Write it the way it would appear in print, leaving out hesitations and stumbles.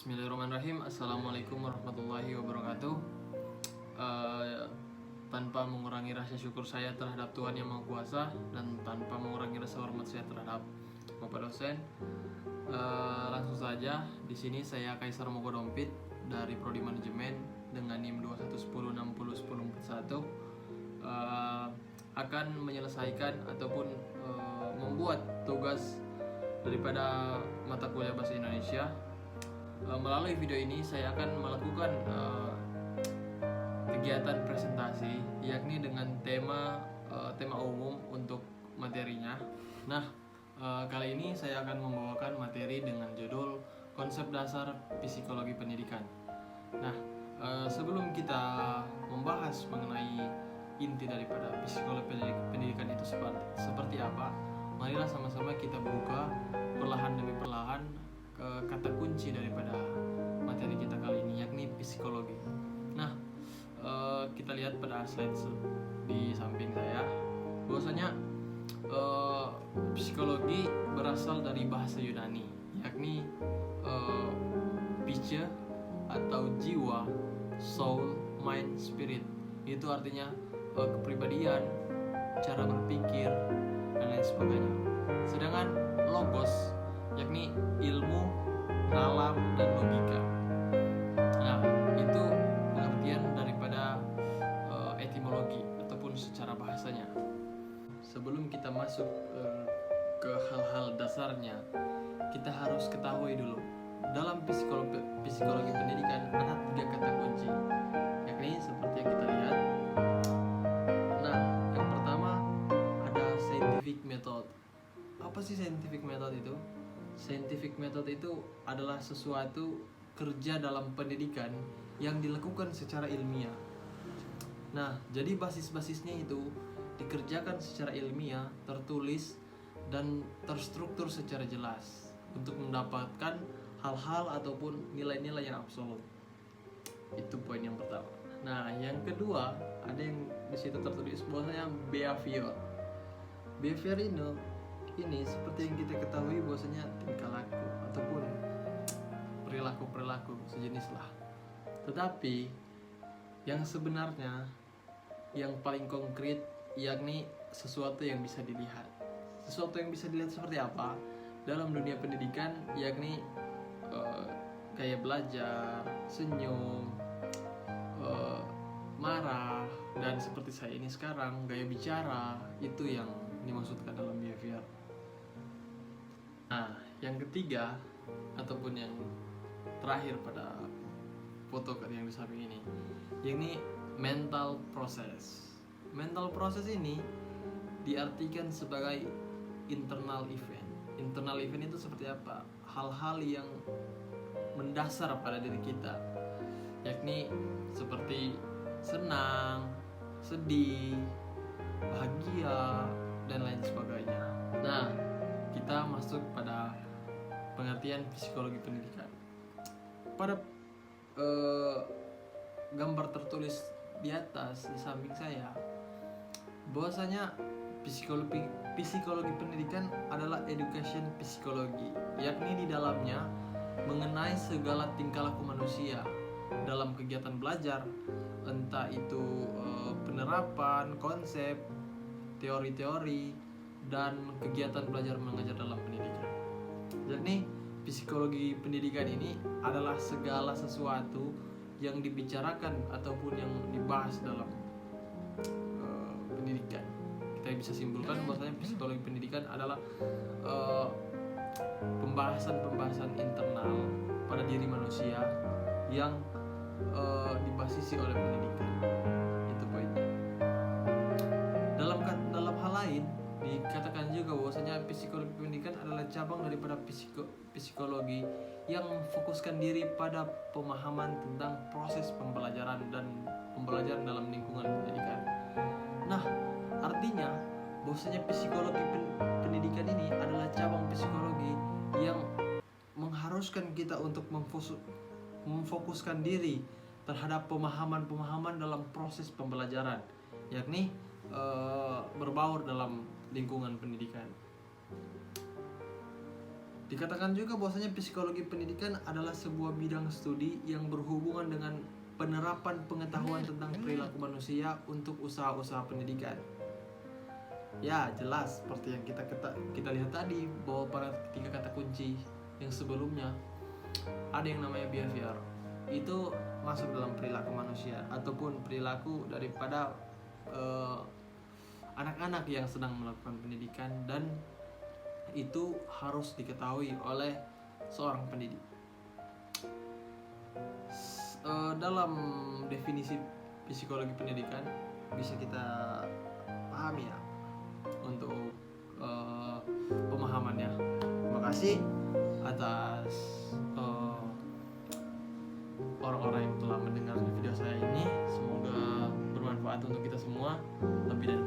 Bismillahirrahmanirrahim. Assalamualaikum warahmatullahi wabarakatuh. Tanpa mengurangi rasa syukur saya terhadap Tuhan Yang Maha Kuasa dan tanpa mengurangi rasa hormat saya terhadap Bapak dosen, langsung saja di sini saya Kaisar Mogodompit dari Prodi Manajemen dengan NIM 2110601041 akan menyelesaikan ataupun membuat tugas daripada mata kuliah Bahasa Indonesia. Melalui video ini saya akan melakukan kegiatan presentasi, yakni dengan tema umum untuk materinya. Nah, kali ini saya akan membawakan materi dengan judul Konsep Dasar Psikologi Pendidikan. Nah, sebelum kita membahas mengenai inti daripada psikologi pendidikan itu seperti apa, marilah sama-sama kita buka perlahan demi perlahan kata kunci daripada materi kita kali ini, yakni psikologi. Nah, kita lihat pada slide di samping saya bahwasanya psikologi berasal dari bahasa Yunani, yakni psyche atau jiwa, soul, mind, spirit. Itu artinya kepribadian, cara berpikir, dan lain sebagainya. Sedangkan logos yakni ilmu, nalar, dan logika. Nah, itu pengertian daripada etimologi ataupun secara bahasanya. Sebelum kita masuk ke hal-hal dasarnya, kita harus ketahui dulu dalam psikologi pendidikan ada 3 kata kunci, yakni seperti yang kita lihat. Nah, yang pertama ada scientific method. Apa sih scientific method itu? Scientific method itu adalah sesuatu kerja dalam pendidikan yang dilakukan secara ilmiah. Nah, jadi basis-basisnya itu dikerjakan secara ilmiah, tertulis, dan terstruktur secara jelas untuk mendapatkan hal-hal ataupun nilai-nilai yang absolut. Itu poin yang pertama. Nah, yang kedua ada yang di situ tertulis bahwasanya behavior. Behavior ini seperti yang kita ketahui bahwasanya tingkah laku ataupun perilaku sejenis lah. Tetapi yang sebenarnya yang paling konkret yakni sesuatu yang bisa dilihat. Sesuatu yang bisa dilihat seperti apa dalam dunia pendidikan, yakni gaya belajar, senyum, marah, dan seperti saya ini sekarang gaya bicara, itu yang dimaksudkan dalam behavior. Nah, yang ketiga ataupun yang terakhir pada foto yang di samping ini, yakni mental process. Mental process ini diartikan sebagai internal event. Internal event itu seperti apa? Hal-hal yang mendasar pada diri kita, yakni seperti senang, sedih, bahagia, dan lain sebagainya. Nah, kita masuk pada pengertian psikologi pendidikan. Pada gambar tertulis di atas di samping saya, bahwasanya psikologi pendidikan adalah education psikologi, yakni di dalamnya mengenai segala tingkah laku manusia dalam kegiatan belajar, entah itu penerapan konsep, teori-teori, dan kegiatan belajar mengajar dalam pendidikan. Jadi psikologi pendidikan ini adalah segala sesuatu yang dibicarakan ataupun yang dibahas dalam pendidikan. Kita bisa simpulkan bahwasanya psikologi pendidikan adalah pembahasan internal pada diri manusia yang dibasisi oleh pendidikan. Itu poinnya. Dalam hal lain dikatakan juga bahwasanya psikologi pendidikan adalah cabang daripada psikologi yang memfokuskan diri pada pemahaman tentang proses pembelajaran dan pembelajaran dalam lingkungan pendidikan. Nah, artinya bahwasanya psikologi pendidikan ini adalah cabang psikologi yang mengharuskan kita untuk memfokuskan diri terhadap pemahaman dalam proses pembelajaran, yakni berbaur dalam lingkungan pendidikan. Dikatakan juga bahwasanya psikologi pendidikan adalah sebuah bidang studi yang berhubungan dengan penerapan pengetahuan tentang perilaku manusia untuk usaha-usaha pendidikan. Ya, jelas seperti yang kita lihat tadi bahwa pada tiga kata kunci yang sebelumnya ada yang namanya behavior. Itu masuk dalam perilaku manusia ataupun perilaku daripada anak-anak yang sedang melakukan pendidikan, dan itu harus diketahui oleh seorang pendidik. Dalam definisi psikologi pendidikan bisa kita pahami ya untuk pemahamannya. Terima kasih atas orang-orang yang telah mendengar video saya ini. Semoga bermanfaat untuk kita semua. Lebih dan